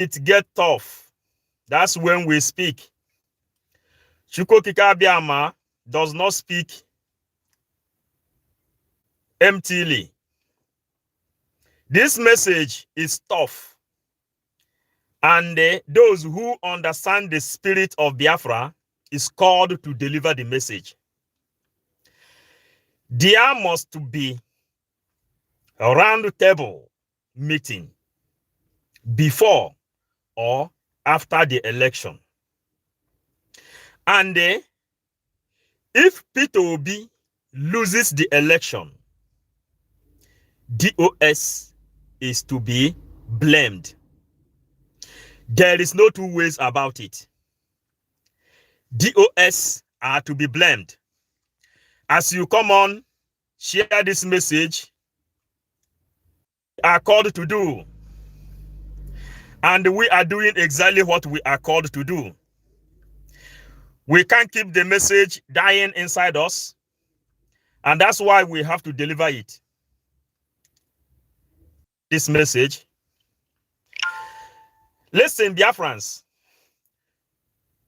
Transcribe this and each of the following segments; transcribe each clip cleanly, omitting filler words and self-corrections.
it get tough, that's when we speak. Chukwokika Abiama does not speak emptily. This message is tough. And those who understand the spirit of Biafra is called to deliver the message. There must be a round table meeting before or after the election. And if Peter Obi loses the election, DOS is to be blamed. There is no two ways about it. DOS are to be blamed. As you come on, share this message, are called to do. And we are doing exactly what we are called to do. We can't keep the message dying inside us. And that's why we have to deliver it. This message. Listen, Biafrans.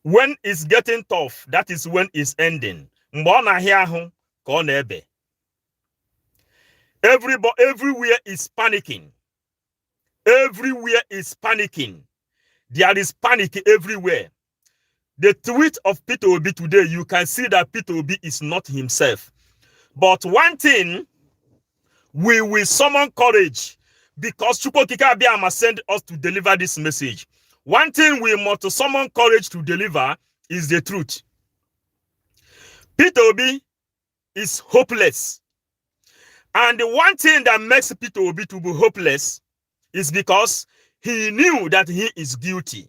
When it's getting tough, that is when it's ending. Everywhere is panicking. Everywhere is panicking. There is panic everywhere. The tweet of Peter Obi today, you can see that Peter Obi is not himself. But one thing, we will summon courage because Chukwokika Abiama sent us to deliver this message. One thing we must summon courage to deliver is the truth. Peter Obi is hopeless. And the one thing that makes Peter Obi to be hopeless is because he knew that he is guilty.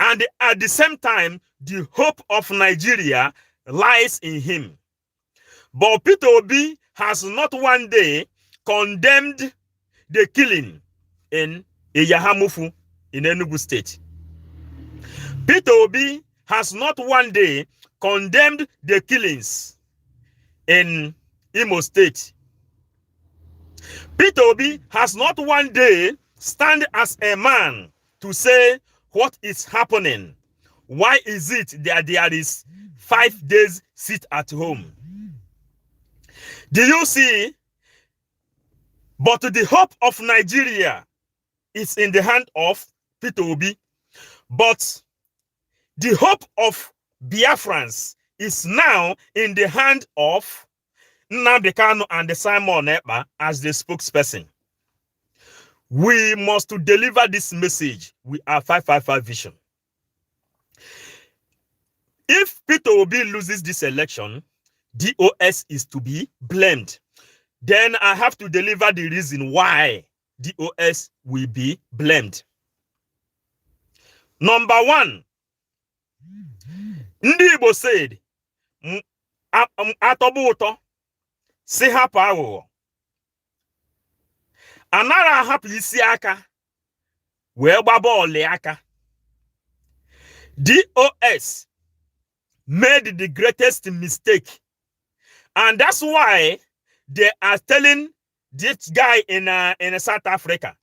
And at the same time, the hope of Nigeria lies in him. But Peter Obi has not one day condemned the killing in Eyahamufu in Enugu State. Peter Obi has not one day condemned the killings in Imo State. Peter Obi has not one day stand as a man to say what is happening. Why is it that there is 5 days sit at home? Do you see? But the hope of Nigeria is in the hand of Peter Obi. But the hope of Biafrans is now in the hand of Nnamdi Kanu and Simon Ekpa as the spokesperson. We must to deliver this message. We are 555 vision. If Peter Obi loses this election, DOS is to be blamed. Then I have to deliver the reason why DOS will be blamed. Number one, Ndị Igbo said, atọgbu ụtọ si hapụ aghụghọ. Anara ahapụ isi aka wee gba bọọlụ aka. DOS made the greatest mistake. And that's why they are telling this guy in South Africa.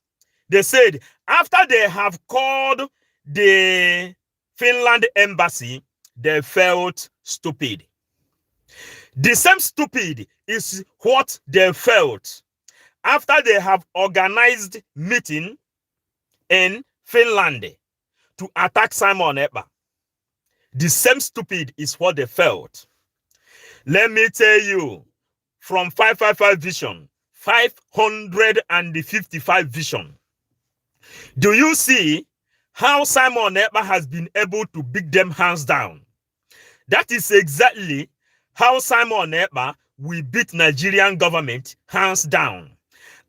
They said, after they have called the Finland embassy, they felt stupid. The same stupid is what they felt after they have organized meeting in Finland to attack Simon Ekpa. The same stupid is what they felt. Let me tell you, from 555 vision, 555 vision, do you see how Simon Ekpa has been able to beat them hands down? That is exactly how Simon Ekpa will beat Nigerian government hands down.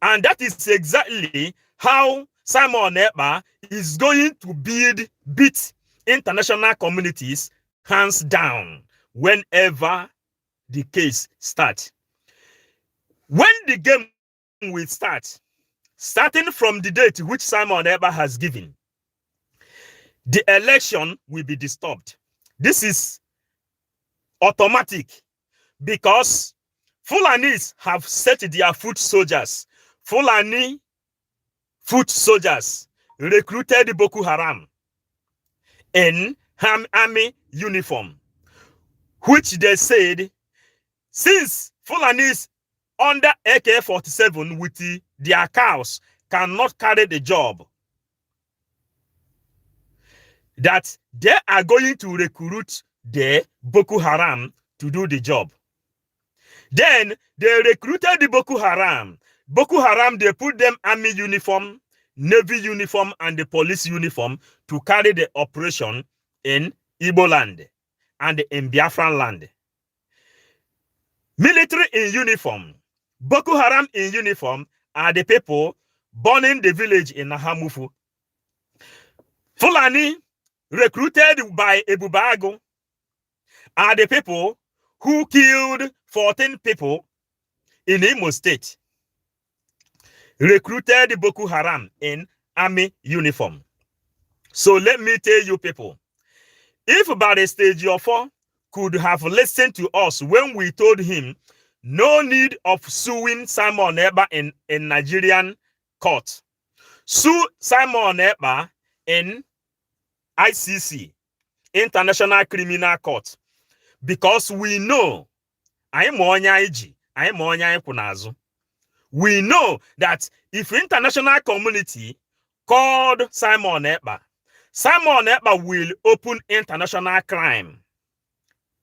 And that is exactly how Simon Ekpa is going to beat international communities hands down whenever the case starts. When the game will start, starting from the date which Simon Ekpa has given, the election will be disturbed. This is automatic because Fulanis have set their foot soldiers. Fulani foot soldiers, recruited Boko Haram in army uniform, which they said, since Fulanis under AK-47 with their cows cannot carry the job, that they are going to recruit the Boko Haram to do the job. Then they recruited the Boko Haram. Boko Haram, they put them army uniform, navy uniform, and the police uniform to carry the operation in Igbo land and in Biafra land. Military in uniform, Boko Haram in uniform are the people burning the village in Nahamufu. Fulani, recruited by Ebubago, are the people who killed 14 people in Imo State. Recruited Boko Haram in army uniform. So let me tell you people, if Barrister Ejiofor could have listened to us when we told him no need of suing Simon Ekpa in Nigerian court, sue Simon Ekpa in ICC, International Criminal Court, because we know we know that if international community called Simon Ekpa will open international crime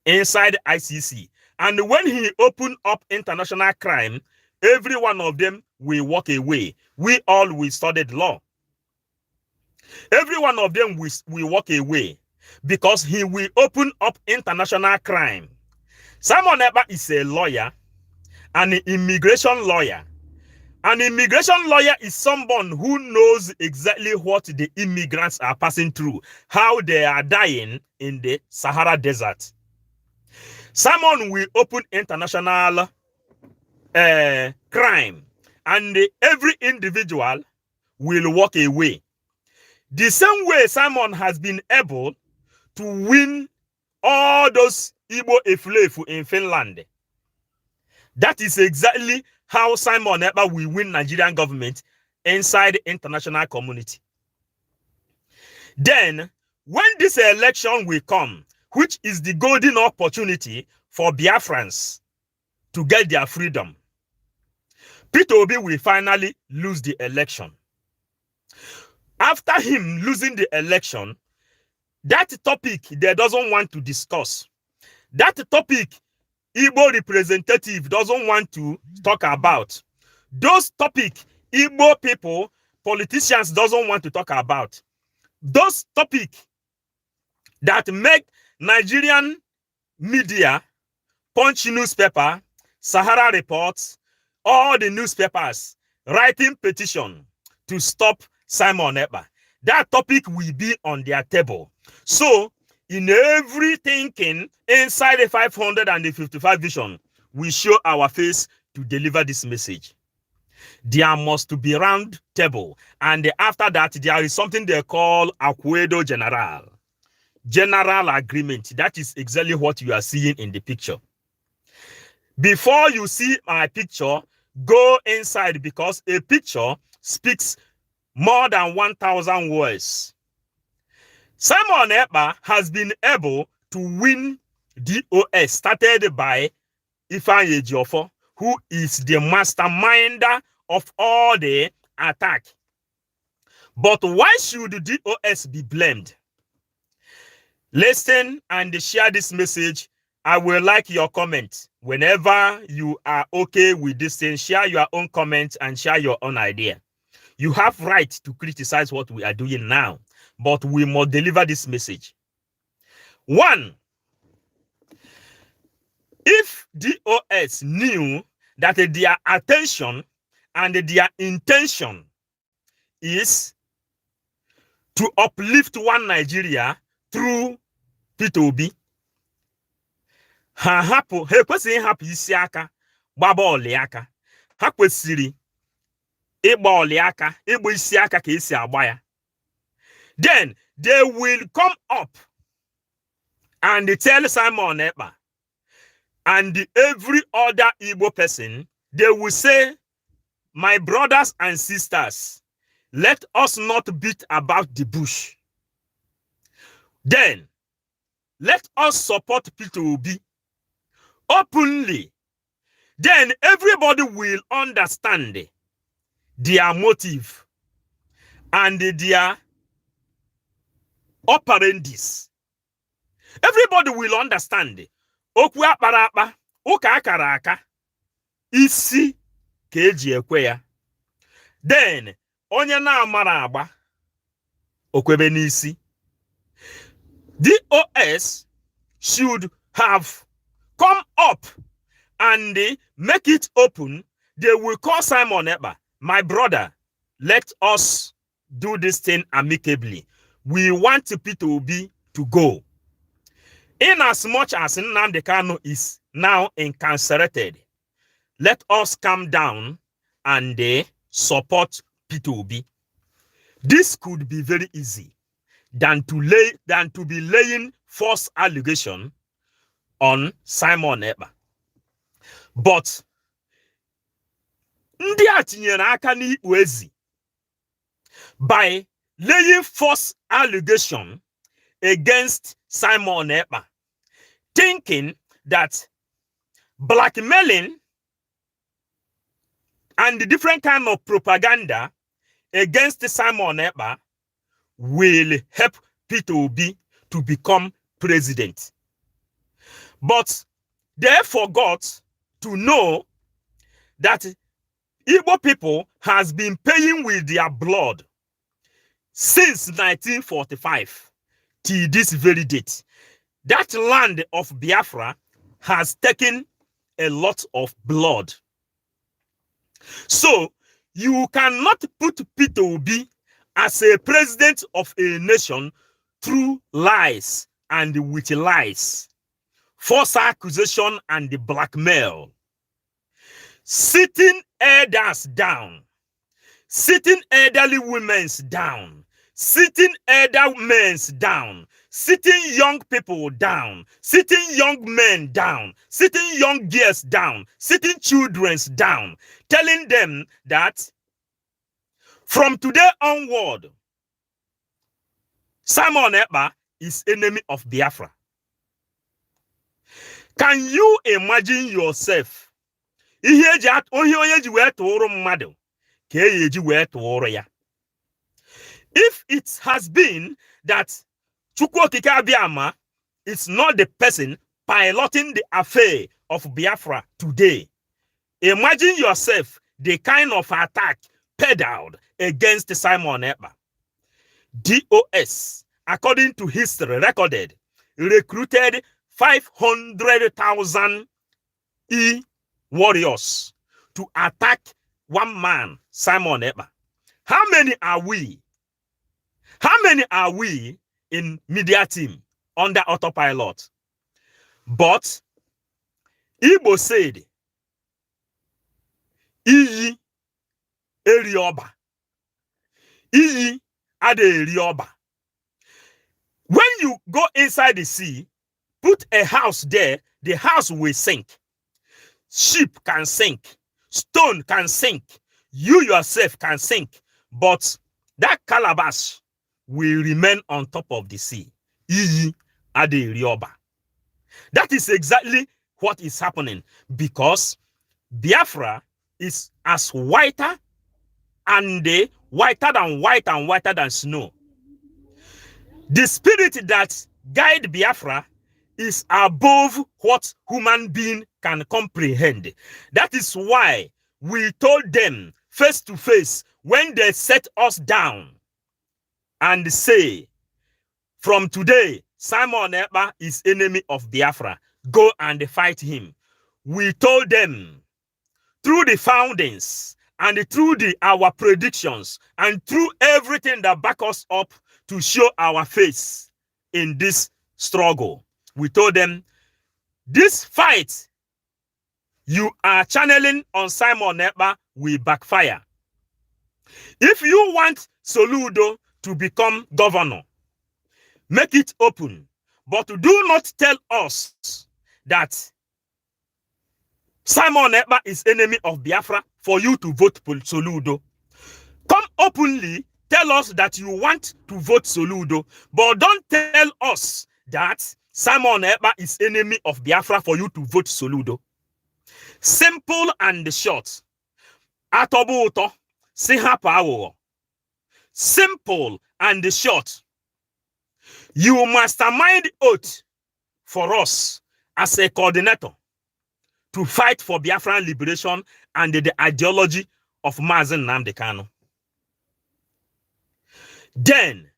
inside ICC. And when he opened up international crime, every one of them will walk away. We all will study law. Every one of them will walk away because he will open up international crime. Simon Ekpa is a lawyer, an immigration lawyer. An immigration lawyer is someone who knows exactly what the immigrants are passing through, how they are dying in the Sahara Desert. Simon will open international crime, and every individual will walk away. The same way Simon has been able to win all those Igbo Eflefu in Finland. That is exactly how Simon Ekpa will win Nigerian government inside the international community. Then, when this election will come, which is the golden opportunity for Biafrans to get their freedom, Peter Obi will finally lose the election. After him losing the election, that topic they doesn't want to discuss. That topic Igbo representative doesn't want to talk about. Those topics Igbo people, politicians doesn't want to talk about. Those topics that make Nigerian media, Punch newspaper, Sahara Reports, all the newspapers writing petition to stop Simon Ekpa. That topic will be on their table. So, in every thinking inside the 555 vision, we show our face to deliver this message. There must be round table. And after that, there is something they call Acuerdo General. General agreement. That is exactly what you are seeing in the picture. Before you see my picture, go inside, because a picture speaks more than 1,000 words. Simon Ekpa has been able to win DOS, started by Ifeanyi Ejiofor, who is the masterminder of all the attack. But why should the DOS be blamed? Listen and share this message. I will like your comment. Whenever you are okay with this thing, share your own comment and share your own idea. You have right to criticize what we are doing now, but we must deliver this message. One, if DOS knew that their attention and their intention is to uplift one Nigeria through Peter Obi, ha kwesịrị ịhapụ isi aka gbaba ọlị aka. Ha kwesịrị ịgba ọlị aka, ịgba isi aka ka esi agba ya. Then they will come up and tell Simon Ekpa and every other Igbo person, they will say, my brothers and sisters, let us not beat about the bush. Then, let us support Peter Obi openly. Then everybody will understand their motive and their operandis. Everybody will understand. Okwu akpara akpa, ụka akara aka, isi ka eji ekwe ya. Then, onye na-amara agba, okwebe n'isi. DOS should have come up and make it open. They will call Simon Ekpa, my brother, let us do this thing amicably. We want Peter Obi to go. In as much as Nnamdi Kanu is now incarcerated, let us come down and support Peter Obi. This could be very easy than to be laying false allegation on Simon Ekpa. But ndị a tinyere aka n'ikpu ezi by laying false allegation against Simon Ekpa, thinking that blackmailing and the different kind of propaganda against Simon Ekpa will help Peter Obi to become president. But they forgot to know that Igbo people has been paying with their blood since 1945 till this very date. That land of Biafra has taken a lot of blood. So you cannot put Peter Obi as a president of a nation through lies and with lies, false accusation and blackmail. Sitting elders down, sitting elderly women down, sitting elder men down, sitting young people down, sitting young men down, sitting young girls down, sitting children down, telling them that from today onward, Simon Ekpa is enemy of Biafra. Can you imagine yourself? If it has been that Chukwuokike Abiama is not the person piloting the affair of Biafra today, imagine yourself the kind of attack peddled against Simon Ekpa. DOS, according to history recorded, recruited 500,000 warriors to attack one man, Simon Ekpa. How many are we? How many are we in media team under autopilot? But Igbo said, Iyi erioba. Iyi ade erioba. When you go inside the sea, put a house there, the house will sink. Ship can sink. Stone can sink. You yourself can sink. But that calabash will remain on top of the sea. Iyi ade erioba. That is exactly what is happening, because Biafra is as whiter and whiter than white and whiter than snow. The spirit that guide Biafra is above what human being can comprehend. That is why we told them face to face when they set us down and say, from today, Simon Ekpa is enemy of Biafra. Go and fight him. We told them through the foundings and through our predictions and through everything that back us up to show our face in this struggle. We told them, this fight you are channeling on Simon Ekpa will backfire. If you want Soludo to become governor, make it open. But do not tell us that Simon Ekpa is enemy of Biafra for you to vote for Soludo. Come openly, tell us that you want to vote Soludo, but don't tell us that Simon Ekpa is enemy of Biafra for you to vote Soludo. Simple and short. Atobuto, sihapawo. Simple and short. You mastermind oath for us as a coordinator to fight for Biafran liberation and the ideology of Mazen Nnamdi Kanu. Then,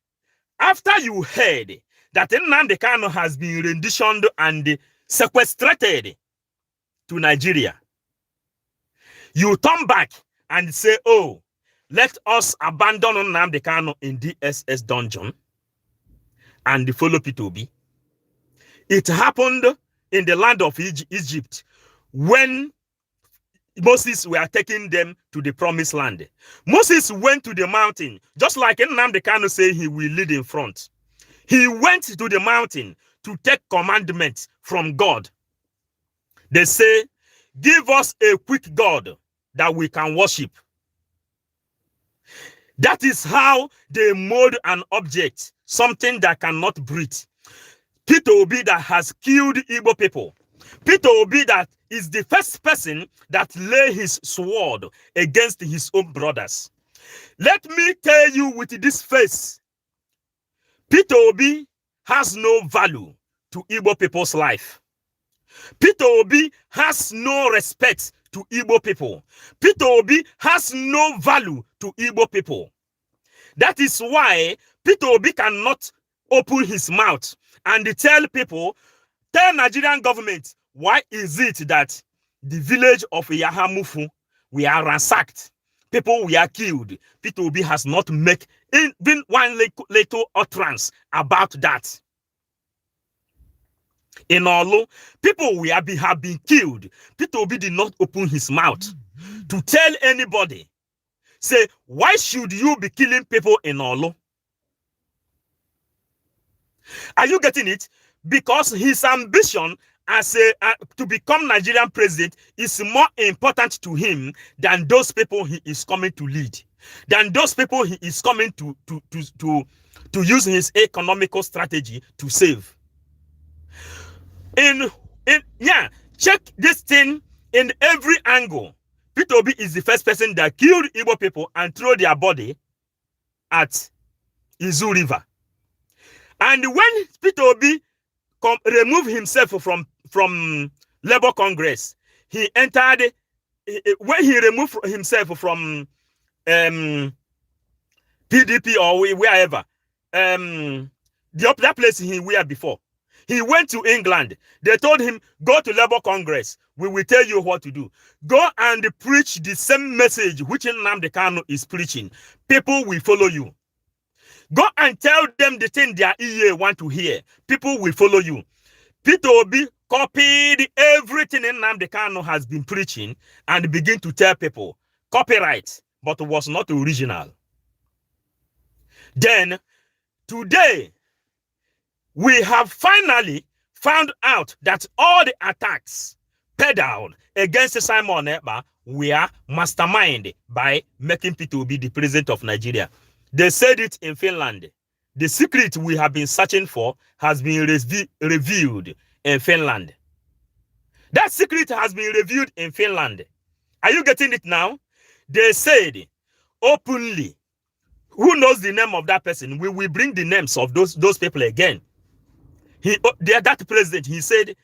after you heard that Nnamdi Kanu has been renditioned and sequestrated to Nigeria, you turn back and say, oh, let us abandon Nnamdi Kanu in DSS dungeon and follow P2B. It happened in the land of Egypt when Moses were taking them to the promised land. Moses went to the mountain, just like Nnamdi Kanu said he will lead in front. He went to the mountain to take commandments from God. They say, give us a quick God that we can worship. That is how they mold an object, something that cannot breathe. Peter Obi that has killed Igbo people. Peter Obi that is the first person that lay his sword against his own brothers. Let me tell you with this face, Peter Obi has no value to Igbo people's life. Peter Obi has no respect to Igbo people. Peter Obi has no value to Igbo people. That is why Peter Obi cannot open his mouth and tell people, tell Nigerian government, why is it that the village of Yahamufu, we are ransacked, people we are killed. Peter Obi has not made even one little utterance about that. In Olu, people we have been killed. Peter Obi did not open his mouth to tell anybody, say, why should you be killing people in Olu? Are you getting it? Because his ambition as to become Nigerian president is more important to him than those people he is coming to lead, than those people he is coming to use his economical strategy to save. Yeah, check this thing in every angle. Peter Obi is the first person that killed Igbo people and threw their body at Izu River. And when Peter Obi removed himself from Labour Congress, he entered, when he removed himself from PDP or wherever, that place he were before, he went to England. They told him, go to Labour Congress. We will tell you what to do. Go and preach the same message which Nnamdi Kanu is preaching. People will follow you. Go and tell them the thing their EA want to hear. People will follow you. Peter Obi copied everything Nnamdi Kanu has been preaching and begin to tell people, copyright, but was not original. Then, today, we have finally found out that all the attacks peddled against Simon Ekpa were masterminded by making Peter Obi the president of Nigeria. They said it in Finland. The secret we have been searching for has been revealed in Finland. That secret has been revealed in Finland. Are you getting it now? They said openly, who knows the name of that person? We will bring the names of those people again. That president, he said,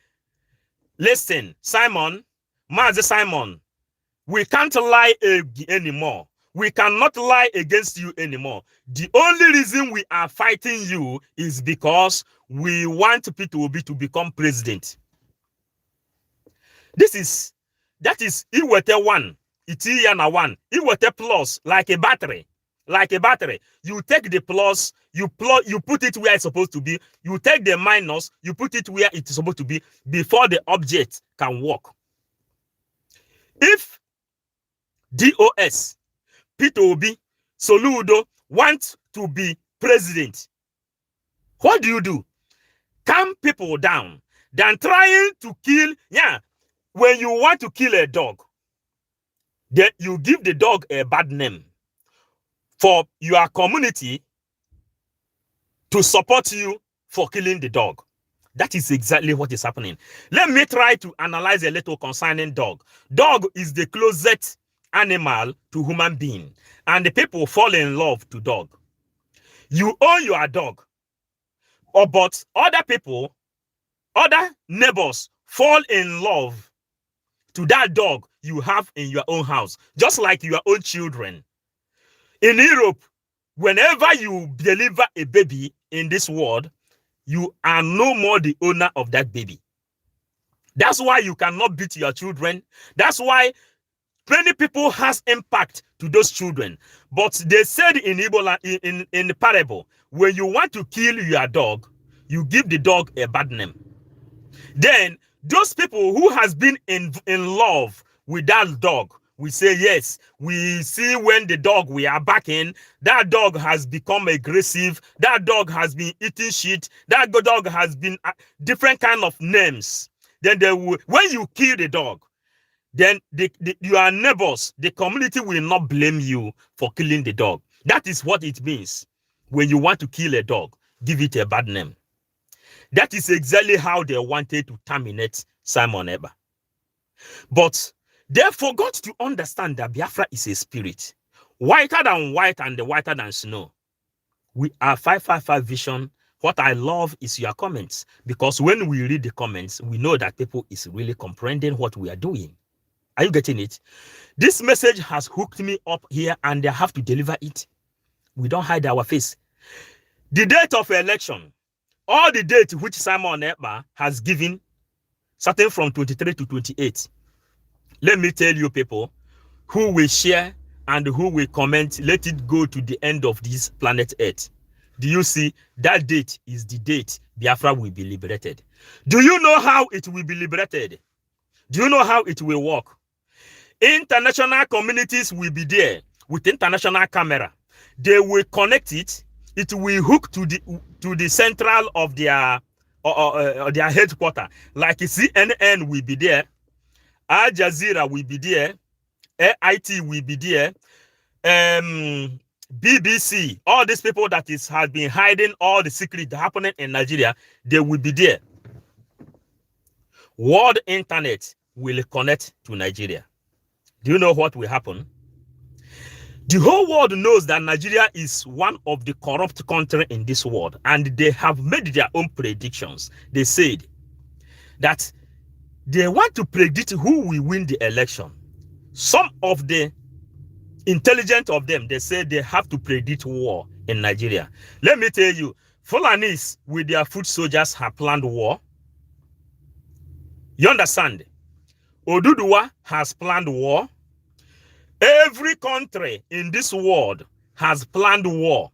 listen, Simon, Mazi Simon, we can't lie anymore. We cannot lie against you anymore. The only reason we are fighting you is because we want Peter Obi to become president. That is Iwete 1, Itiyana 1, Iwete plus, like a battery. Like a battery. You take the plus, you put it where it's supposed to be. You take the minus, you put it where it's supposed to be before the object can work. If DOS, Peter Obi, Soludo want to be president, what do? Calm people down than trying to kill. Yeah, when you want to kill a dog, then you give the dog a bad name. for your community to support you for killing the dog. That is exactly what is happening. Let me try to analyze a little concerning dog. Dog is the closest animal to human being, and the people fall in love to dog. You own your dog, but other people, other neighbors fall in love to that dog you have in your own house, just like your own children. In Europe, whenever you deliver a baby in this world, you are no more the owner of that baby. That's why you cannot beat your children. That's why many people has impact to those children. But they said in Ebola, in the parable, when you want to kill your dog, you give the dog a bad name. Then those people who has been in love with that dog, we say, yes, we see when the dog we are backing, that dog has become aggressive, that dog has been eating shit, that dog has been different kind of names. Then they will, when you kill the dog, then your neighbors, the community will not blame you for killing the dog. That is what it means. When you want to kill a dog, give it a bad name. That is exactly how they wanted to terminate Simon Ekpa. But they forgot to understand that Biafra is a spirit, whiter than white and whiter than snow. We are 555 Vision. What I love is your comments, because when we read the comments, we know that people is really comprehending what we are doing. Are you getting it? This message has hooked me up here, and they have to deliver it. We don't hide our face. The date of election, all the date which Simon Ekpa has given, starting from 23 to 28. Let me tell you, people, who will share and who will comment, let it go to the end of this planet Earth. Do you see? That date is the date Biafra will be liberated. Do you know how it will be liberated? Do you know how it will work? International communities will be there with international camera. They will connect it. It will hook to the central of their headquarters. Like CNN will be there, Al Jazeera will be there, AIT will be there, BBC, all these people that have been hiding all the secret happening in Nigeria, they will be there. World internet will connect to Nigeria. Do you know what will happen? The whole world knows that Nigeria is one of the corrupt countries in this world, and they have made their own predictions. They said that they want to predict who will win the election. Some of the intelligent of them, they say they have to predict war in Nigeria. Let me tell you, Fulanis with their foot soldiers have planned war. You understand? Oduduwa has planned war. Every country in this world has planned war.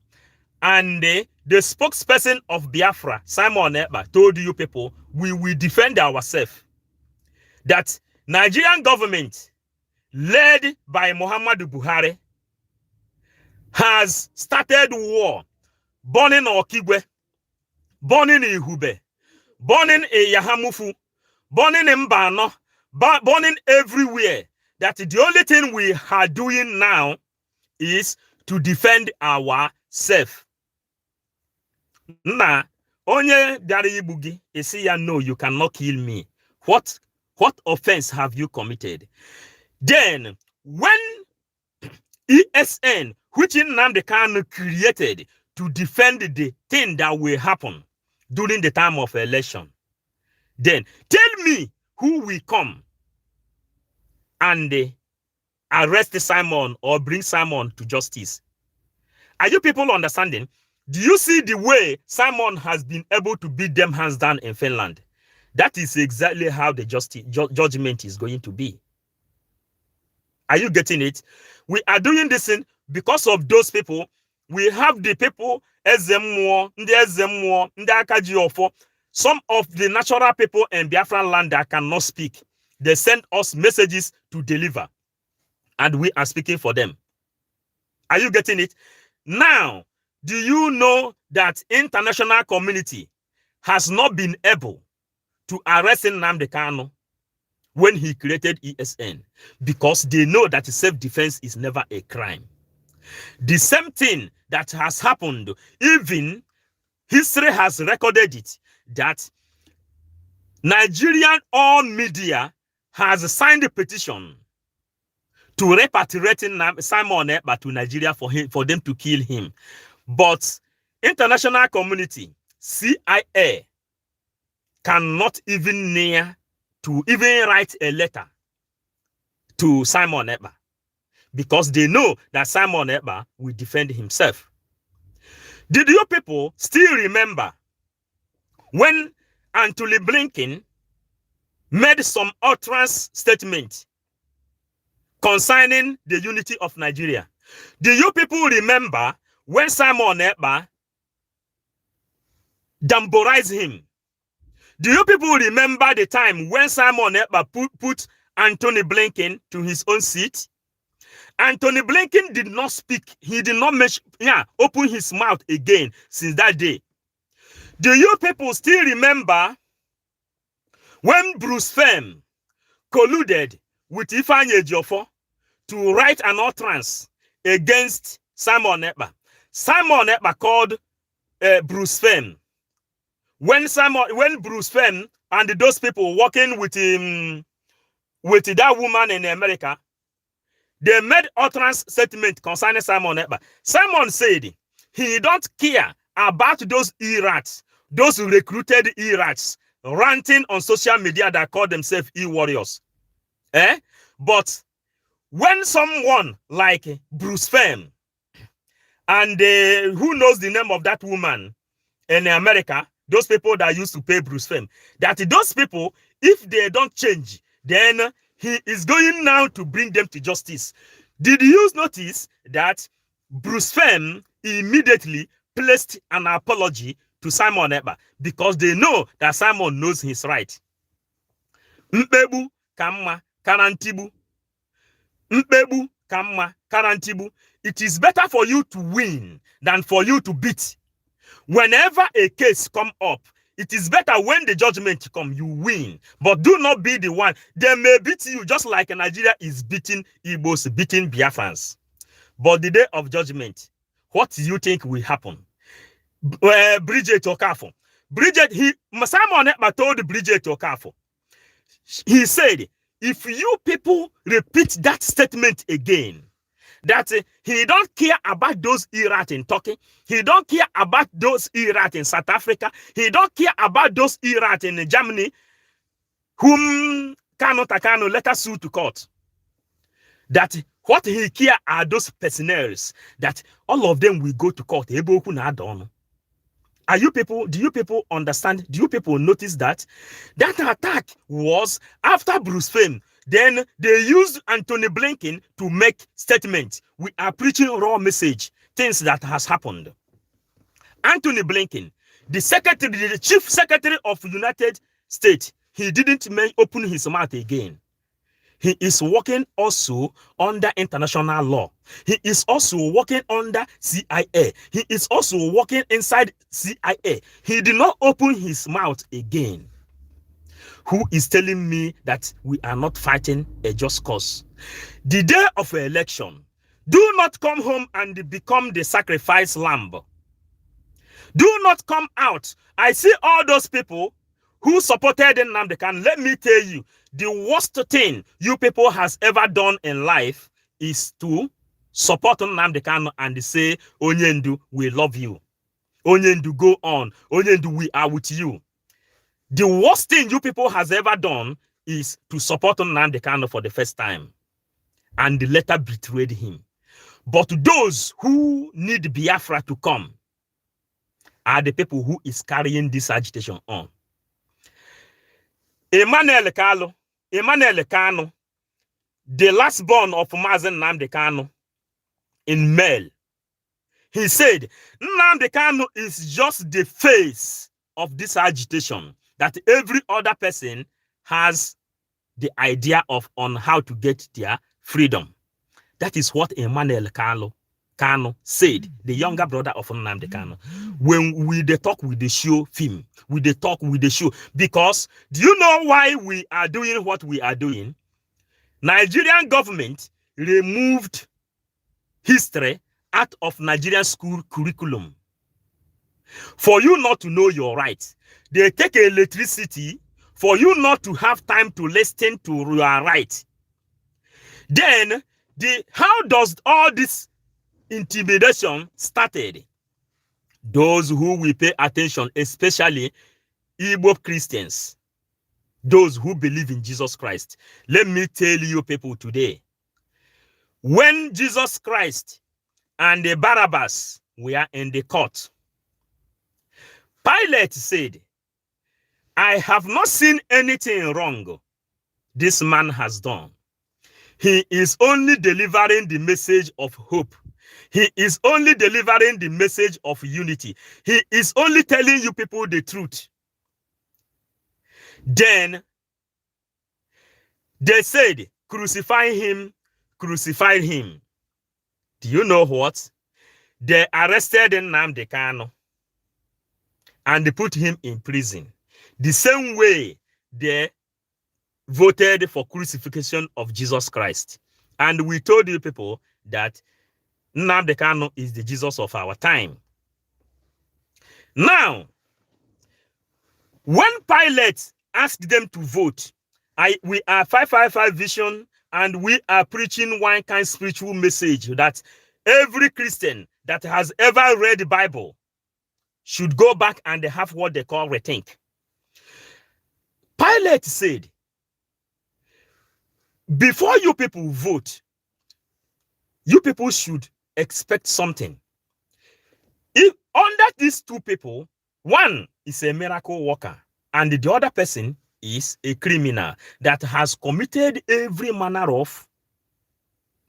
And the spokesperson of Biafra, Simon Ekpa, told you people, we will defend ourselves. That Nigerian government, led by Muhammadu Buhari, has started war, burning Okigwe, burning Ihube, burning Yahamufu, burning Mbano, burning everywhere. That the only thing we are doing now is to defend ourselves. Nah, onye dari ibugi, isi ya no, you cannot kill me. What offense have you committed? Then, when ESN, which Nnamdi Kanu created to defend the thing that will happen during the time of election, then tell me who will come and arrest Simon or bring Simon to justice. Are you people understanding? Do you see the way Simon has been able to beat them hands down in Finland? That is exactly how the judgment is going to be. Are you getting it? We are doing this thing because of those people. We have the people, some of the natural people in Biafra land that cannot speak. They send us messages to deliver, and we are speaking for them. Are you getting it? Now, do you know that international community has not been able to arrest Nnamdi Kanu when he created ESN? Because they know that self-defense is never a crime. The same thing that has happened, even history has recorded it, that Nigerian all media has signed a petition to repatriate Simon Ekpa to Nigeria for them to kill him. But international community, CIA, cannot even near to even write a letter to Simon Ekpa because they know that Simon Ekpa will defend himself. Did you people still remember when Anthony Blinken made some utterance statement concerning the unity of Nigeria? Do you people remember when Simon Ekpa damborized him? Do you people remember the time when Simon Ekpa put Anthony Blinken to his own seat? Anthony Blinken did not speak. He did not open his mouth again since that day. Do you people still remember when Bruce Fem colluded with Ifeanyi Ejiofor to write an utterance against Simon Ekpa? Simon Ekpa called Bruce Fem. When Bruce Fem and those people working with that woman in America, they made utterance statement concerning Simon Ekpa. Simon said he don't care about those E-rats, those recruited E-rats ranting on social media that call themselves E-warriors. But when someone like Bruce Fem and who knows the name of that woman in America, those people that used to pay Bruce Fem, that those people, if they don't change, then he is going now to bring them to justice. Did you notice that Bruce Fem immediately placed an apology to Simon Ekpa because they know that Simon knows his right? Mpebu kamma karantibu. Mpebu kamma karantibu. It is better for you to win than for you to beat. Whenever a case come up, it is better when the judgment come, you win. But do not be the one. They may beat you just like Nigeria is beating Igbos, beating Biafrans. But the day of judgment, what do you think will happen? Bridget Okafo. Simon Ekpa told Bridget Okafo, he said, if you people repeat that statement again, that he don't care about those Iraq in Turkey, he don't care about those Iraq in South Africa, he don't care about those Iraq in Germany, whom Kano Takano let us sue to court. That what he care are those personnels, that all of them will go to court. Are you people, do you people understand? Do you people notice that? That attack was after Bruce Fem. Then they used Anthony Blinken to make statements. We are preaching raw message, things that has happened. Anthony Blinken, the chief secretary of the United States, he didn't open his mouth again. He is working also under international law. He is also working under CIA. He is also working inside CIA. He did not open his mouth again. Who is telling me that we are not fighting a just cause? The day of election, do not come home and become the sacrifice lamb. Do not come out. I see all those people who supported Nnamdi Kanu. Let me tell you, the worst thing you people has ever done in life is to support Nnamdi Kanu and say, Onyendu, we love you. Onyendu, go on. Onyendu, we are with you. The worst thing you people has ever done is to support Nnamdi Kanu for the first time and later betrayed him. But those who need Biafra to come are the people who is carrying this agitation on. Emmanuel Kanu, the last born of Mazen Nnamdi Kanu, in Mail, he said, Nnamdi Kanu is just the face of this agitation, that every other person has the idea of on how to get their freedom. That is what Emmanuel Kanu said, the younger brother of Nnamdi Kanu. When we talk with the show film, because do you know why we are doing what we are doing? Nigerian government removed history out of Nigerian school curriculum. For you not to know your rights. They take electricity for you not to have time to listen to your right. Then, how does all this intimidation started? Those who will pay attention, especially Igbo Christians, those who believe in Jesus Christ. Let me tell you people today, when Jesus Christ and the Barabbas were in the court, Pilate said, I have not seen anything wrong this man has done. He is only delivering the message of hope. He is only delivering the message of unity. He is only telling you people the truth. Then they said, crucify him, crucify him. Do you know what? They arrested Nnamdi Kanu and they put him in prison. The same way they voted for crucifixion of Jesus Christ. And we told you people that Nnamdi Kanu is the Jesus of our time. Now, when Pilate asked them to vote, we are 555 Vision, and we are preaching one kind of spiritual message that every Christian that has ever read the Bible should go back and have what they call rethink. Pilate said, before you people vote, you people should expect something. If under these two people, one is a miracle worker and the other person is a criminal that has committed every manner of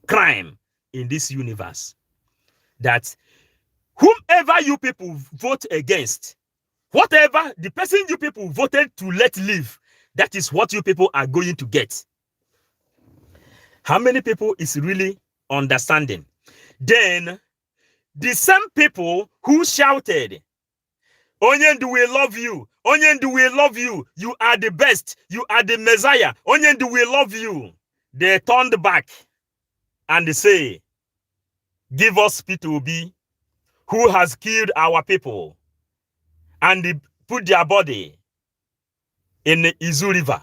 crime in this universe, that whomever you people vote against, whatever the person you people voted to let live, that is what you people are going to get. How many people is really understanding? Then the same people who shouted, Onyendu, we love you. Onyendu, we love you. You are the best. You are the Messiah. Onyendu, we love you. They turned back and they say, give us Peter Obi, who has killed our people, and they put their body in the Izu River.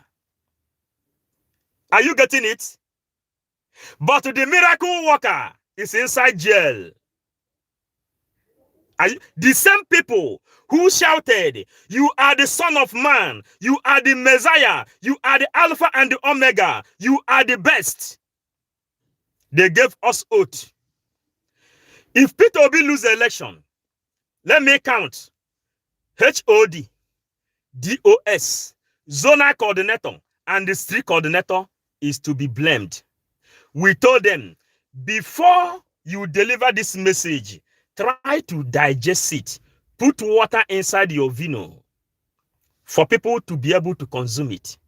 Are you getting it? But the miracle worker is inside jail. The same people who shouted, you are the Son of Man, you are the Messiah, you are the Alpha and the Omega, you are the best. They gave us oath. If Peter Obi lose the election, let me count. HOD, DOS, zonal coordinator, and district coordinator is to be blamed. We told them, before you deliver this message, try to digest it. Put water inside your vino for people to be able to consume it.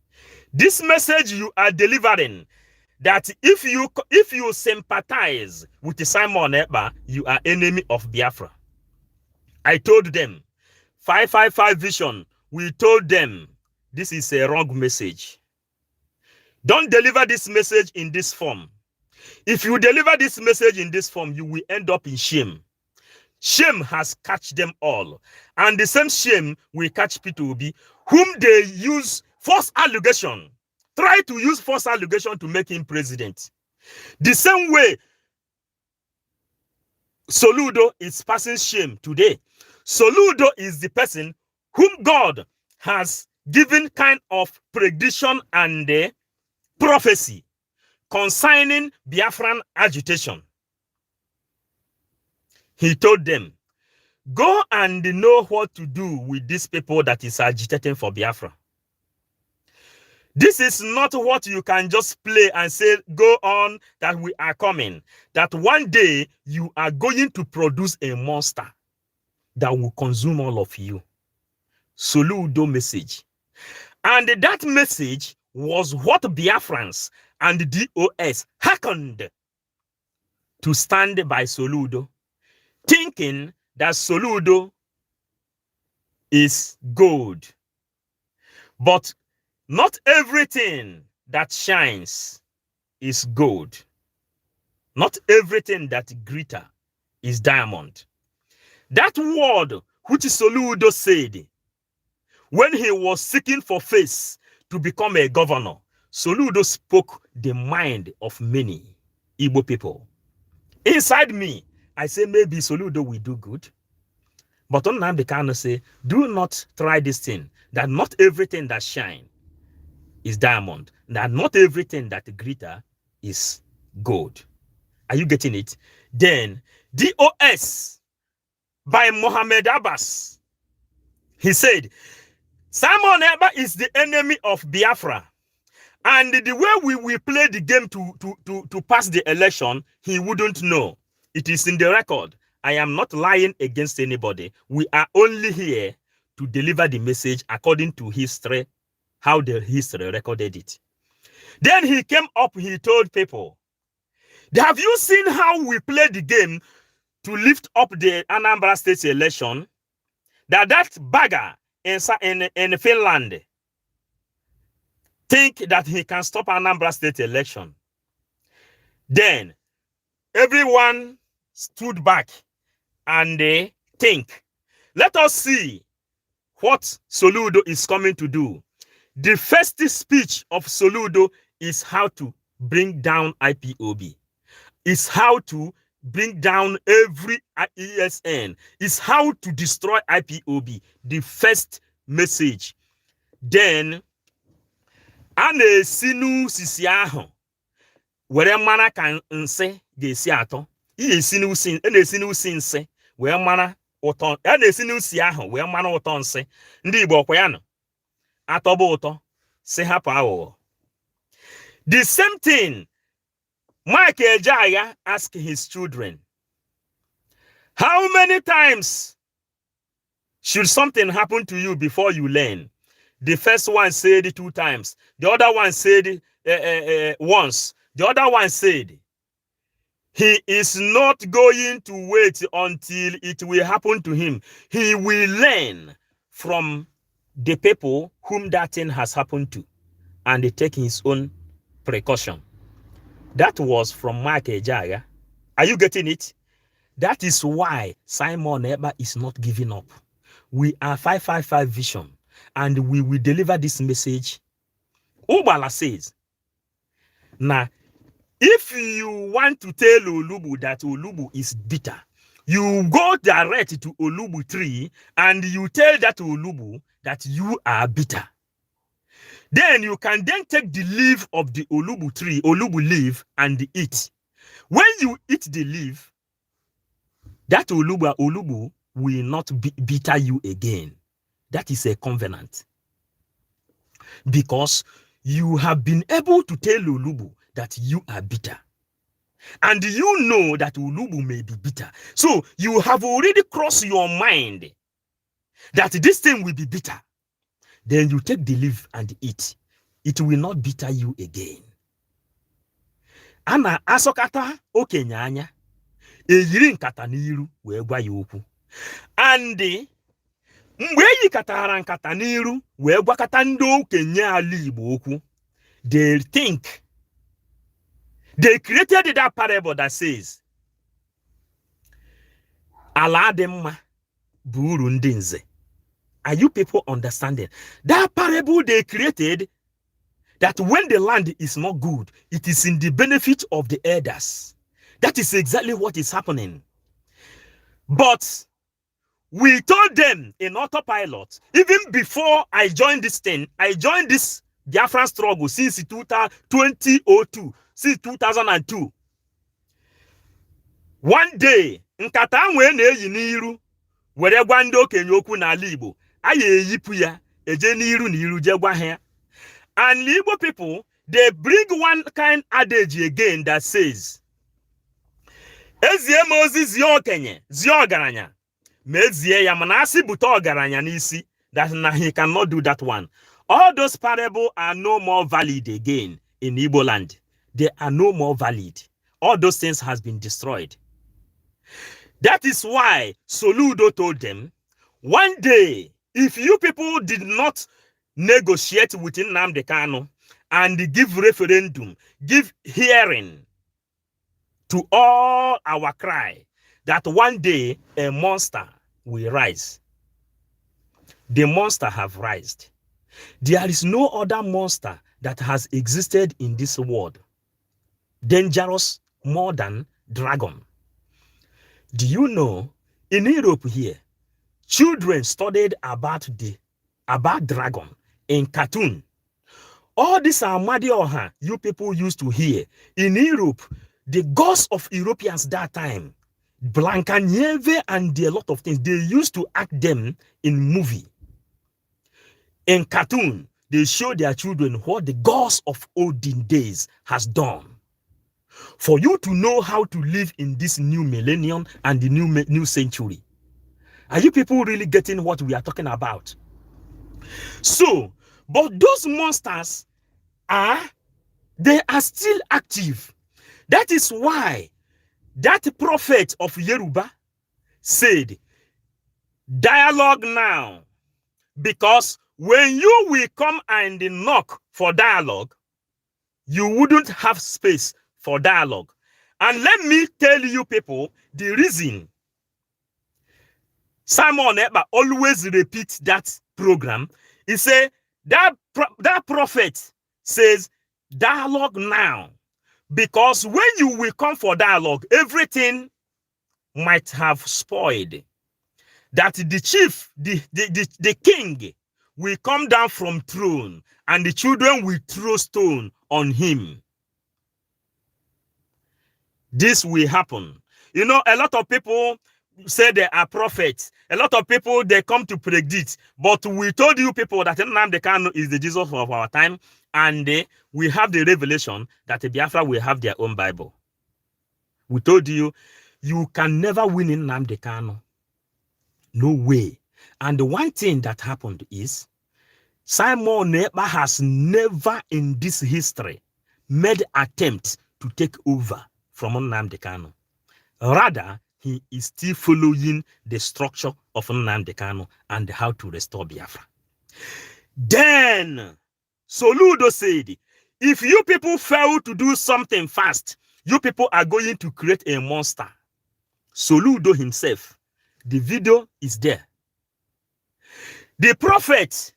This message you are delivering, that if you sympathize with Simon Ekpa, you are enemy of Biafra. I told them, 555 Vision, we told them, this is a wrong message. Don't deliver this message in this form. If you deliver this message in this form, you will end up in shame. Shame has catch them all. And the same shame will catch Peter Obi, whom they use false allegation. Try to use false allegation to make him president. The same way Soludo is passing shame today. Soludo is the person whom God has given kind of prediction and prophecy concerning Biafran agitation. He told them, go and know what to do with these people that is agitating for Biafra. This is not what you can just play and say, go on, that we are coming. That one day you are going to produce a monster that will consume all of you. Soludo message. And that message was what Biafrans and the DOS hearkened to stand by Soludo, thinking that Soludo is gold. But not everything that shines is gold. Not everything that glitters is diamond. That word which Soludo said when he was seeking for face to become a governor, Soludo spoke the mind of many Igbo people. Inside me, I say maybe Soludo will do good. But on Nnamdi Kanu say, do not try this thing, that not everything that shine is diamond, that not everything that glitter is gold. Are you getting it? Then, DOS by Mohammed Abbas, he said, Simon Ekpa is the enemy of Biafra. And the way we play the game to pass the election, he wouldn't know. It is in the record. I am not lying against anybody. We are only here to deliver the message according to history, how the history recorded it. Then he came up, he told people, have you seen how we play the game to lift up the Anambra State election? That bagger in Finland think that he can stop Anambra State election. Then everyone stood back and they think, let us see what Soludo is coming to do. The first speech of Soludo is how to bring down IPOB. Is how to bring down every ESN. Is how to destroy IPOB. The first message. Then, ane sinu sisi ahụ were mana ka nse ga-esi atọ. Ihe sinu sin, ene sinu sin nse wee mana ụtọ. Ene sinu si ahụ wee mana ụtọ nse. Ndị Igbo ọkwa ya nọ. Atọba ụtọ si hapụ aghụghọ. The same thing Mike Ejaya asked his children, how many times should something happen to you before you learn? The first one said 2 times. The other one said once. The other one said, he is not going to wait until it will happen to him. He will learn from the people whom that thing has happened to and take his own precaution. That was from Mark Ejaya. Are you getting it? That is why Simon Ekpa is not giving up. We are 555 Vision, and we will deliver this message. Ubala says, now, if you want to tell Olubu that Olubu is bitter, you go direct to Olubu tree and you tell that Olubu that you are bitter. Then you can then take the leaf of the Olubu tree, Olubu leaf, and eat. When you eat the leaf, that Olubu will not bitter you again. That is a covenant. Because you have been able to tell Olubu that you are bitter. And you know that Olubu may be bitter. So you have already crossed your mind that this thing will be bitter. Then you take the leaf and eat. It will not bitter you again. Ana asokata okenye anya. Eyiri nkata n'iru wee gwa ya okwu. And mgbe eyikatara nkata n'iru wee gwakata ndị okenye ala Igbo okwu, they think, they created that parable that says, ala dị mma bụ uru ndị nze. Are you people understanding? That parable they created, that when the land is not good, it is in the benefit of the elders. That is exactly what is happening. But we told them in autopilot, even before I joined this thing, I joined this Biafra struggle since 2002, since 2002. One day, nkata nwe na-eyi n'iru, were gwa ndị okenye okwu n'ala Igbo. Aye eyipu ya, eje n'iru n'iru je gwa ha. And Igbo people, they bring one kind adage again that says, Ezie mozi zi okenye, zi ogaranya. Mezie ya manasi buto ogaranya n'isi. That he cannot do that one. All those parables are no more valid again in Igbo land. They are no more valid. All those things has been destroyed. That is why Soludo told them, one day, if you people did not negotiate with Nnamdi Kanu and give referendum, give hearing to all our cry, that one day a monster will rise. The monster have risen. There is no other monster that has existed in this world dangerous more than dragon. Do you know in Europe here, children studied about dragon in cartoon. All these are Madioha you people used to hear. In Europe, the gods of Europeans that time, Blancanieve and a lot of things, they used to act them in movie. In cartoon, they show their children what the gods of olden days has done. For you to know how to live in this new millennium and the new century. Are you people really getting what we are talking about? So, but those monsters they are still active. That is why that prophet of Yoruba said, dialogue now. Because when you will come and knock for dialogue, you wouldn't have space for dialogue. And let me tell you people the reason Simon Ekpa always repeats that program. He said that prophet says dialogue now. Because when you will come for dialogue, everything might have spoiled. That the chief, the king, will come down from throne and the children will throw stone on him. This will happen. You know, a lot of people say they are prophets. A lot of people, they come to predict. But we told you people that Nnamdi Kanu is the Jesus of our time. And we have the revelation that the Biafra will have their own Bible. We told you, you can never win in Nnamdi Kanu. No way. And the one thing that happened is, Simon Ekpa has never in this history made attempt to take over from Nnamdi Kanu. Rather, he is still following the structure of Nnamdi Kanu and how to restore Biafra. Then, Soludo said, if you people fail to do something fast, you people are going to create a monster. Soludo himself, the video is there. The prophet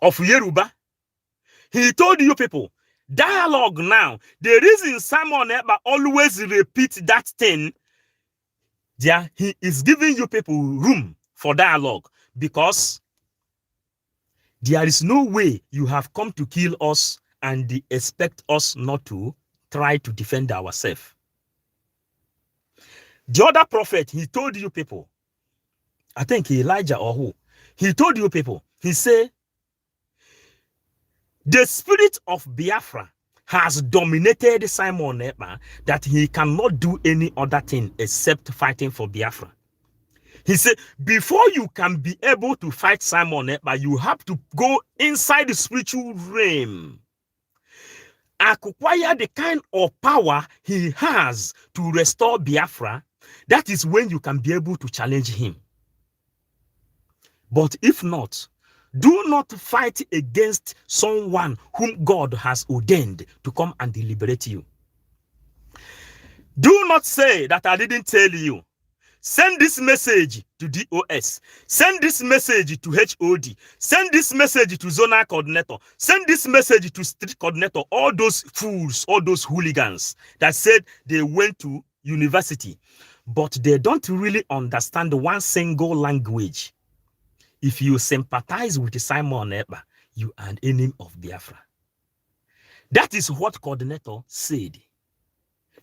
of Yoruba, he told you people, dialogue now. The reason Simon Ekpa always repeats that thing, yeah, he is giving you people room for dialogue because there is no way you have come to kill us and they expect us not to try to defend ourselves. The other prophet, he told you people, I think Elijah or who, he told you people, he said, the spirit of Biafra has dominated Simon Ekpa that he cannot do any other thing except fighting for Biafra. He said, before you can be able to fight Simon Ekpa, you have to go inside the spiritual realm. Acquire the kind of power he has to restore Biafra. That is when you can be able to challenge him. But if not, do not fight against someone whom God has ordained to come and liberate you. Do not say that I didn't tell you. Send this message to DOS. Send this message to HOD. Send this message to zonal coordinator. Send this message to street coordinator. All those fools, all those hooligans that said they went to university, but they don't really understand one single language. If you sympathize with Simon Ekpa, you are an enemy of Biafra. That is what coordinator said.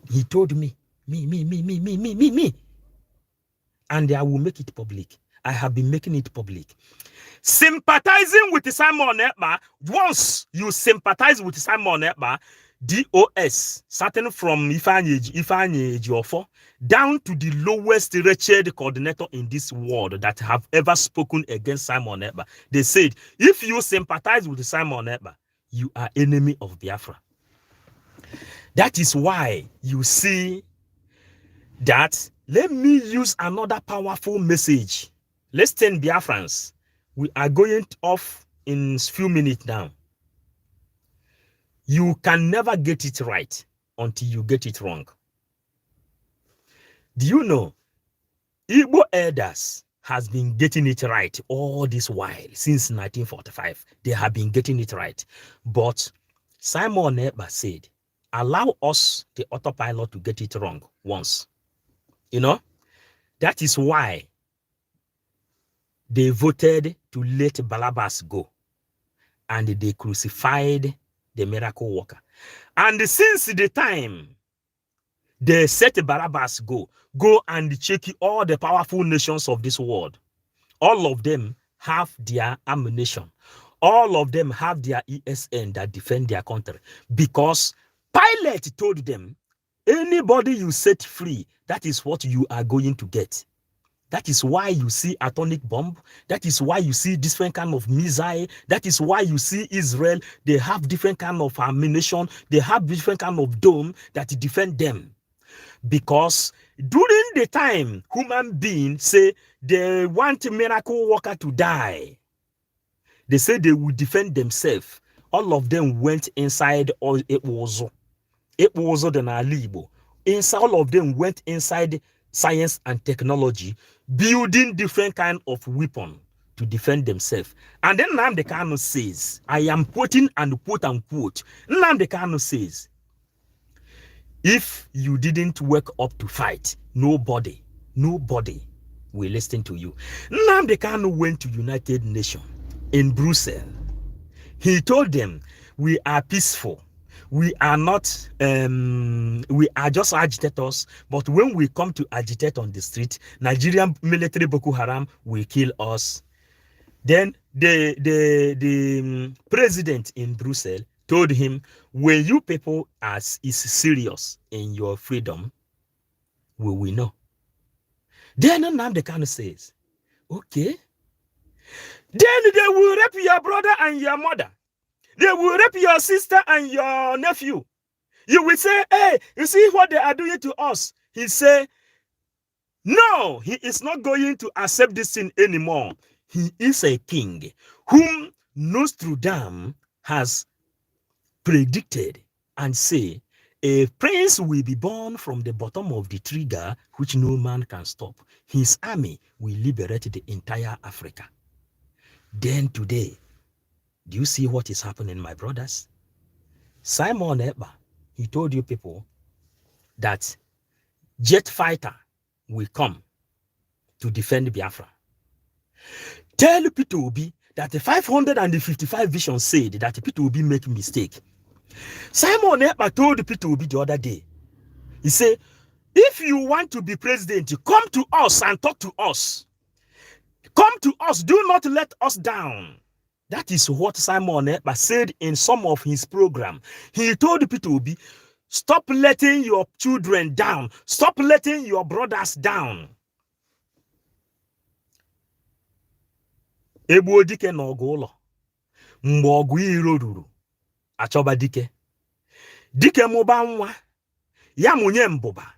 He told me. And I will make it public. I have been making it public. Sympathizing with Simon Ekpa, once you sympathize with Simon Ekpa, DOS, starting from Ifeanyi Ejiofor, down to the lowest wretched coordinator in this world that have ever spoken against Simon Ekpa, they said, if you sympathize with Simon Ekpa, you are enemy of Biafra. That is why you see that. Let me use another powerful message. Listen, Biafrans, we are going off in a few minutes now. You can never get it right until you get it wrong. Do you know Igbo elders has been getting it right all this while since 1945? They have been getting it right. But Simon Ekpa said, allow us, the autopilot, to get it wrong once. You know, that is why they voted to let Barabbas go. And they crucified the miracle worker. And since the time they set Barabbas go and check all the powerful nations of this world, all of them have their ammunition. All of them have their ESN that defend their country. Because Pilate told them, anybody you set free, that is what you are going to get. That is why you see atomic bomb. That is why you see different kind of missile. That is why you see Israel. They have different kind of ammunition. They have different kind of dome that defend them. Because during the time human beings say they want a miracle worker to die, they say they will defend themselves. All of them went inside all it was the Nalibo. Inside, all of them went inside science and technology, building different kind of weapon to defend themselves. And then Nnamdi Kanu says, I am quoting and quote unquote, Nnamdi Kanu says, if you didn't wake up to fight, nobody will listen to you. Nnamdi Kanu went to United Nations in Brussels. He told them, we are peaceful. We are not, we are just agitators, but when we come to agitate on the street, Nigerian military Boko Haram will kill us. Then the president in Brussels told him, when you people is serious in your freedom, we will know. Then Nnamdi Kanu says, okay. Then they will rape your brother and your mother. They will rape your sister and your nephew. You will say, hey, you see what they are doing to us? He say, no, he is not going to accept this thing anymore. He is a king whom Nostradamus has predicted and say, a prince will be born from the bottom of the trigger which no man can stop. His army will liberate the entire Africa. Then today, do you see what is happening, my brothers? Simon Ekpa, he told you people that jet fighter will come to defend Biafra. Tell Peter Obi that the 555 vision said that Peter Obi make mistake. Simon Ekpa told Peter Obi the other day, he said, if you want to be president, come to us and talk to us. Come to us, do not let us down. That is what Simon Ekpa said in some of his program. He told Peter Obi, stop letting your children down. Stop letting your brothers down. Egbuo dike n'ọgụ ụlọ. Mgbe ọgụ iro ruru, achọba dike. Dike mụba nwa, ya mụnye mbụba.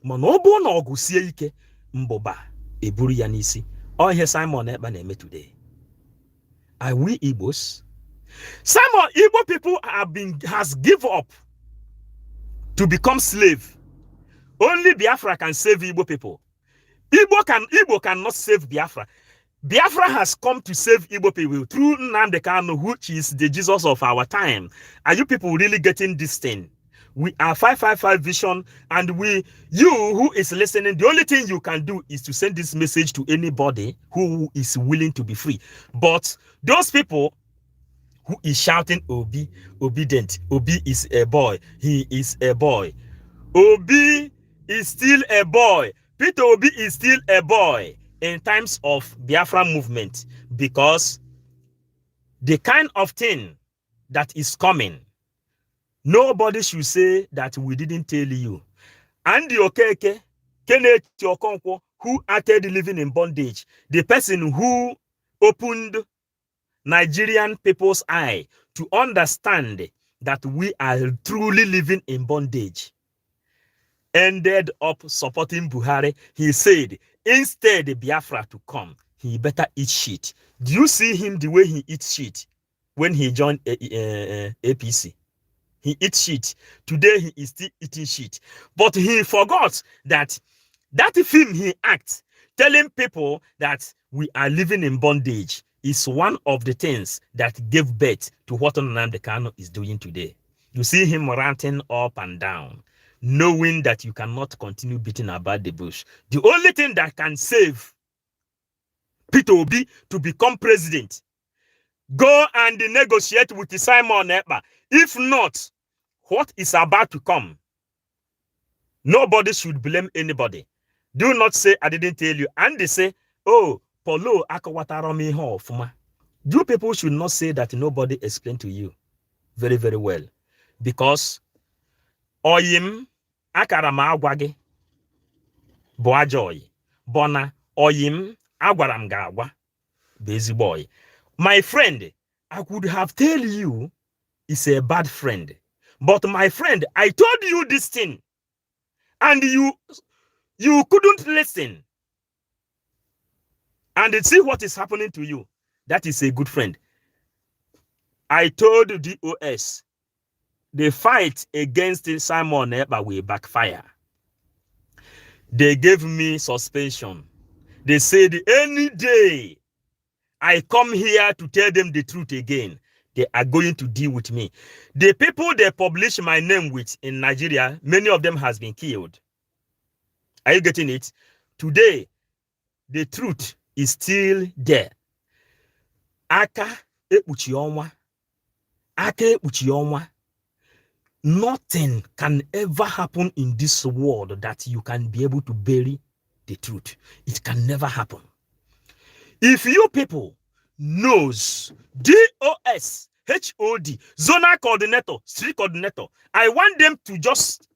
Mana ọ bụ na ọgụ sie ike, mbụba eburu ya n'isi. All here Simon Ekpa na-eme today. Are we Igbos? Some Igbo people has given up to become slave. Only Biafra can save Igbo people. Igbo cannot save Biafra. Biafra has come to save Igbo people through Nnamdi Kanu, which is the Jesus of our time. Are you people really getting this thing? We are 555 vision, and you who is listening, the only thing you can do is to send this message to anybody who is willing to be free. But those people who is shouting Obi, obedient, Obi is a boy, he is a boy. Obi is still a boy. Peter Obi is still a boy in times of Biafra movement, because the kind of thing that is coming, nobody should say that we didn't tell you. Andy Okeke, Kenneth Okonkwo, who acted living in bondage, the person who opened Nigerian people's eye to understand that we are truly living in bondage, ended up supporting Buhari. He said, instead Biafra to come, he better eat shit. Do you see him the way he eats shit when he joined APC? He eats shit. Today he is still eating shit. But he forgot that That film he acts, telling people that we are living in bondage, is one of the things that gave birth to what Nnamdi Kanu is doing today. You see him ranting up and down, knowing that you cannot continue beating about the bush. The only thing that can save Peter Obi to become president, go and negotiate with Simon Ekpa. If not, what is about to come, nobody should blame anybody. Do not say I didn't tell you. And they say, oh, Polo akawataromi hofuma. You people should not say that nobody explained to you very, very well. Because oyim akarama agwagi boajoy. Bona oyim agwaram gagwa busy boy. My friend, I could have tell you is a bad friend. But my friend, I told you this thing. And you couldn't listen. And see what is happening to you. That is a good friend. I told DOS, the fight against Simon Ekpa will backfire. They gave me suspension. They said any day I come here to tell them the truth again, they are going to deal with me. The people they publish my name with in Nigeria, many of them has been killed. Are you getting it? Today, the truth is still there. Aka ekpuchi onwa. Aka ekpuchi onwa. Nothing can ever happen in this world that you can be able to bury the truth. It can never happen. If you people knows DOS, HOD, zonal coordinator, street coordinator, I want them to just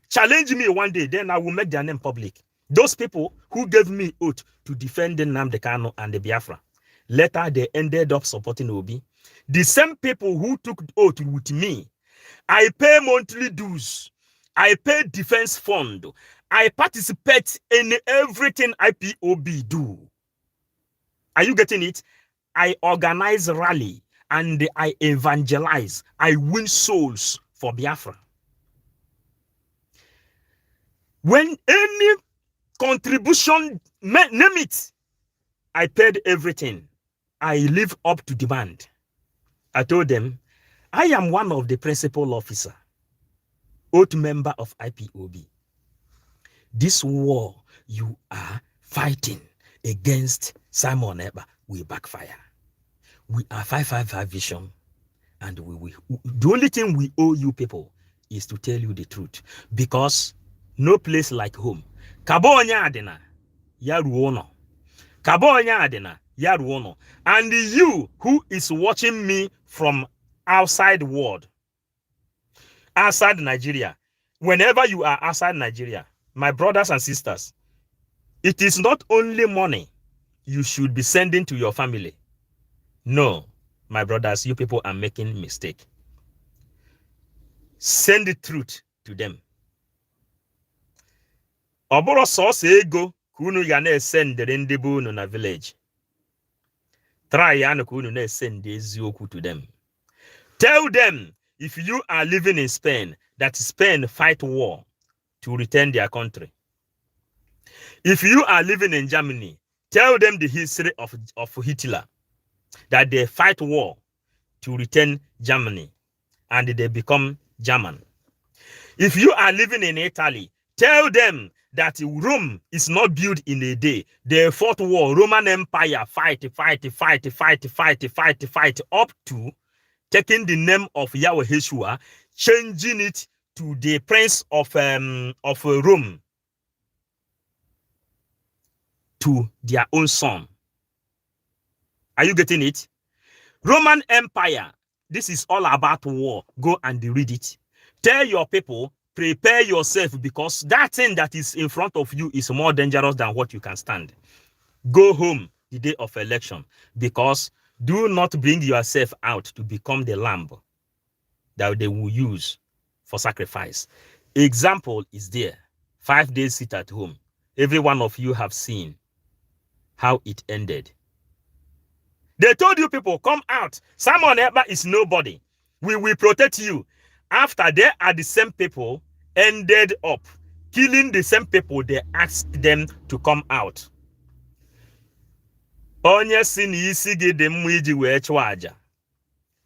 challenge me one day, then I will make their name public. Those people who gave me oath to defend Nnamdi Kanu and the Biafra, later they ended up supporting Obi. The same people who took oath with me, I pay monthly dues, I pay defense fund, I participate in everything IPOB do. Are you getting it? I organize rally and I evangelize. I win souls for Biafra. When any contribution, name it, I paid everything. I live up to demand. I told them, I am one of the principal officer, oath member of IPOB. This war you are fighting against Simon Ekpa will backfire. We are 555 vision, and the only thing we owe you people is to tell you the truth, because no place like home. Kabonya adena yaruono. Kabonya adena yaruono. And you who is watching me from outside world, outside Nigeria, whenever you are outside Nigeria, my brothers and sisters, it is not only money you should be sending to your family. No, my brothers, you people are making mistake. Send the truth to them. Oboro sauce ego kunu ya na send the no na village. Try ya kunu na send eziokwu to them. Tell them if you are living in Spain, that Spain fight war to return their country. If you are living in Germany, tell them the history of Hitler, that they fight war to return Germany and they become German. If you are living in Italy, tell them that Rome is not built in a day. They fought war, Roman Empire, fight up to taking the name of Yahweh Yeshua, changing it to the Prince of Rome, to their own son. Are you getting it? Roman Empire, this is all about war. Go and read it. Tell your people, prepare yourself, because that thing that is in front of you is more dangerous than what you can stand. Go home the day of election, because do not bring yourself out to become the lamb that they will use for sacrifice. Example is there. 5 days sit at home. Every one of you have seen how it ended. They told you people, come out. Simon Ekpa is nobody. We will protect you. After they are the same people ended up killing the same people they asked them to come out. Onye si na isi gị dị mma iji wee chụọ aja,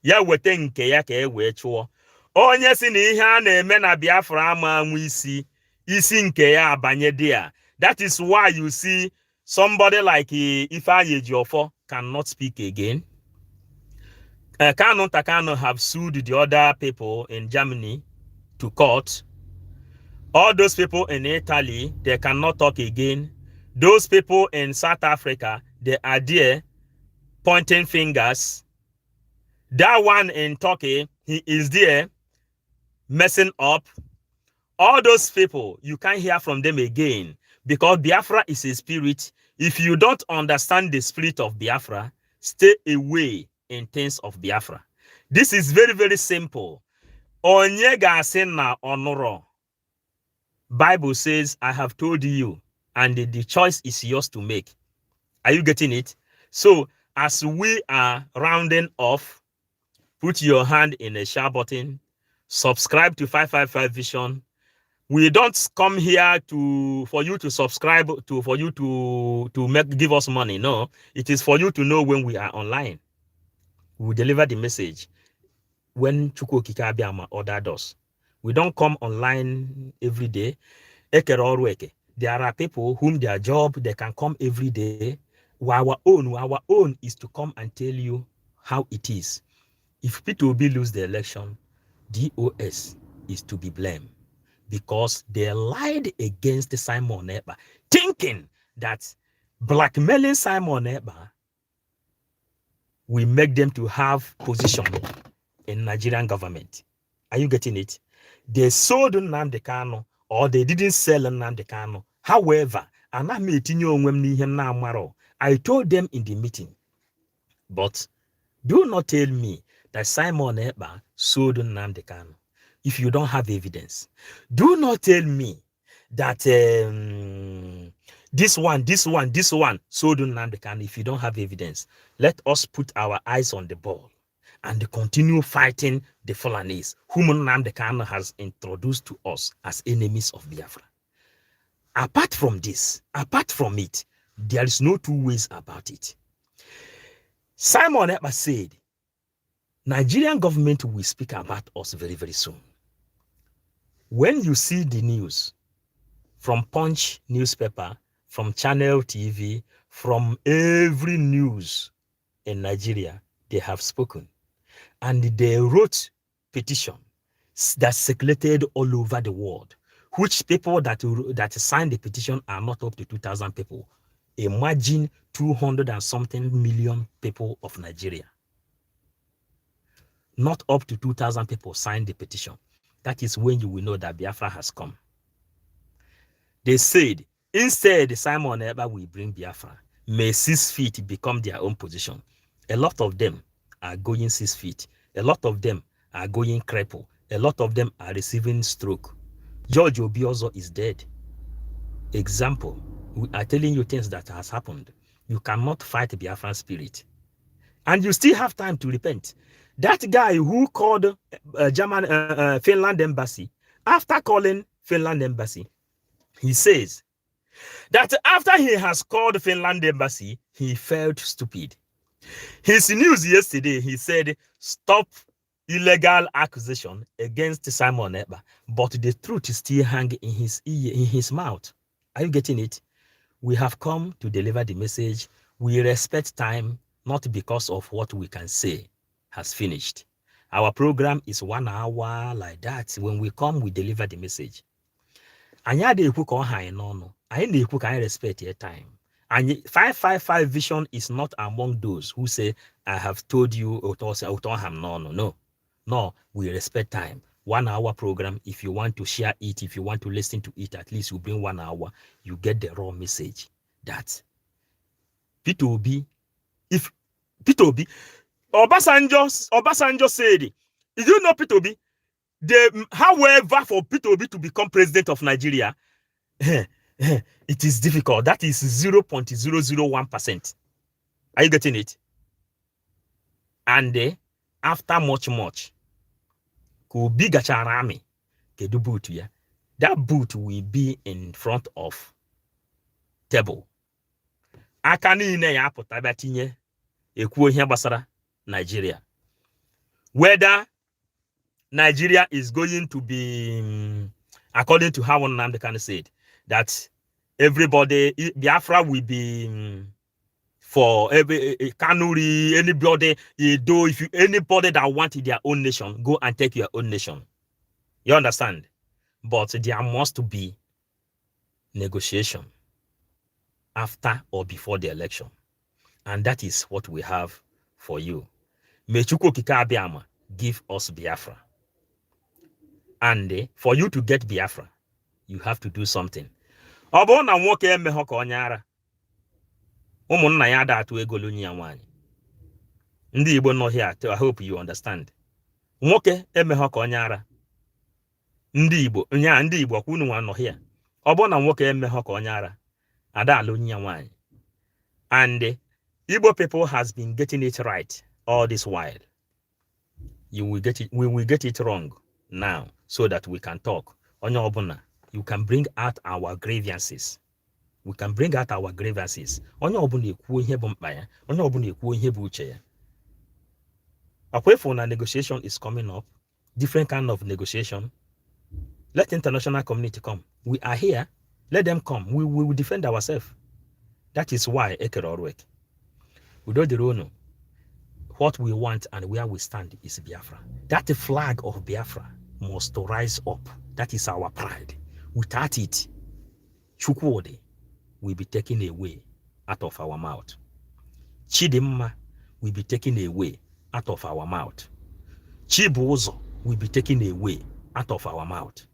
ya wete nke ya ka e wee chụọ. Onye si na ihe a na-eme na Biafra ama anwụ isi nke ya abanye dị ya. That is why you see somebody like Ifeanyi Ejiofor cannot speak again. Kanu Takano have sued the other people in Germany to court. All those people in Italy, they cannot talk again. Those people in South Africa, they are there pointing fingers. That one in Turkey, he is there messing up. All those people, you can't hear from them again because Biafra is a spirit. If you don't understand the spirit of Biafra, stay away in things of Biafra. This is very, very simple. Onye ga-asị na onuro. Bible says, I have told you, and the choice is yours to make. Are you getting it? So, as we are rounding off, put your hand in the share button, subscribe to 555 Vision. We don't come here for you to subscribe for you to give us money. No, it is for you to know when we are online. We will deliver the message when Chukwu Okike Abiama ordered us. We don't come online every day. There are people whom their job, they can come every day. Our own is to come and tell you how it is. If P2B lose the election, DOS is to be blamed because they lied against Simon Ekpa, thinking that blackmailing Simon Ekpa will make them to have position in Nigerian government. Are you getting it? They sold Nnamdi Kanu or they didn't sell Nnamdi Kanu. However, I told them in the meeting, but do not tell me that Simon Ekpa sold Nnamdi Kanu if you don't have evidence. Do not tell me that this one sold Nnamdi Kanu if you don't have evidence. Let us put our eyes on the ball and continue fighting the Fulanese, whom Nnamdi Kanu has introduced to us as enemies of Biafra. Apart from this, apart from it, there is no two ways about it. Simon Ekpa said, Nigerian government will speak about us very, very soon. When you see the news from Punch newspaper, from Channel TV, from every news in Nigeria, they have spoken. And they wrote petition that circulated all over the world, which people that signed the petition are not up to 2,000 people. Imagine 200 and something million people of Nigeria. Not up to 2,000 people signed the petition. That is when you will know that Biafra has come. They said, instead, Simon Ekpa will bring Biafra. May 6 feet become their own position. A lot of them are going 6 feet. A lot of them are going cripple. A lot of them are receiving stroke. George Obiozo is dead. Example, we are telling you things that has happened. You cannot fight the Biafran spirit. And you still have time to repent. That guy who called Finland embassy, after calling Finland embassy, he says that after he has called Finland embassy, he felt stupid. His news yesterday, he said, stop illegal accusation against Simon Ekpa, but the truth is still hanging in his ear, in his mouth. Are you getting it? We have come to deliver the message. We respect time, not because of what we can say has finished. Our program is 1 hour like that. When we come, we deliver the message. Anya de ekwu ka ọha no no. Anyị na-ekwu ka anyị respect your time. And 555 Vision is not among those who say, I have told you, no, we respect time. 1 hour program. If you want to share it, if you want to listen to it, at least you bring 1 hour. You get the raw message that P2B, if P2B, Obasanjo said, did you know P2B? However, for P2B to become president of Nigeria, it is difficult. That is 0.001%. Are you getting it? And after much, Kubi Gacharami, Kedubutu ya. That boot will be in front of table. Aka niile ya apụta bịa tinye ekwuo ihe gbasara Nigeria. Whether Nigeria is going to be, according to how Nnamdi Kanu said, that everybody, Biafra will be for every Kanuri, anybody, if you anybody that wanted their own nation, go and take your own nation. You understand? But there must be negotiation after or before the election. And that is what we have for you. Mechuko Kikabiama, give us Biafra. And for you to get Biafra, you have to do something. Obona nwoke emeho ka onye ara. Ụmụnna ya da atụ ego lunyi ya nwaanyị. Ndị Igbo nọ here, I hope you understand. Nwoke emeho ka onye ara. Ndị Igbo kwa unu nwa nọ here. Obona nwoke emeho ka onye ara. Ada alunyi ya nwaanyị. And Igbo people has been getting it right all this while. We will get it wrong now so that we can talk. Onye obuna, you can bring out our grievances. We can bring out our grievances. Onye obuna ekwu ihe bụ mkpa ya. Onye obuna ekwu ihe bụ uche ya. Apart from a negotiation is coming up, different kind of negotiation. Let international community come. We are here. Let them come. We will defend ourselves. That is why Ekero work. We don't know what we want and where we stand is Biafra. That flag of Biafra must rise up. That is our pride. Without it, Chukwudi will be taken away out of our mouth. Chidimma will be taken away out of our mouth. Chibuzo will be taken away out of our mouth.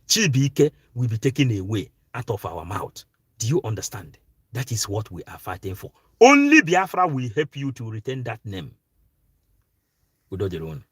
Chibike will be taken away out of our mouth. Do you understand? That is what we are fighting for. Only Biafra will help you to retain that name. Udo Jerome.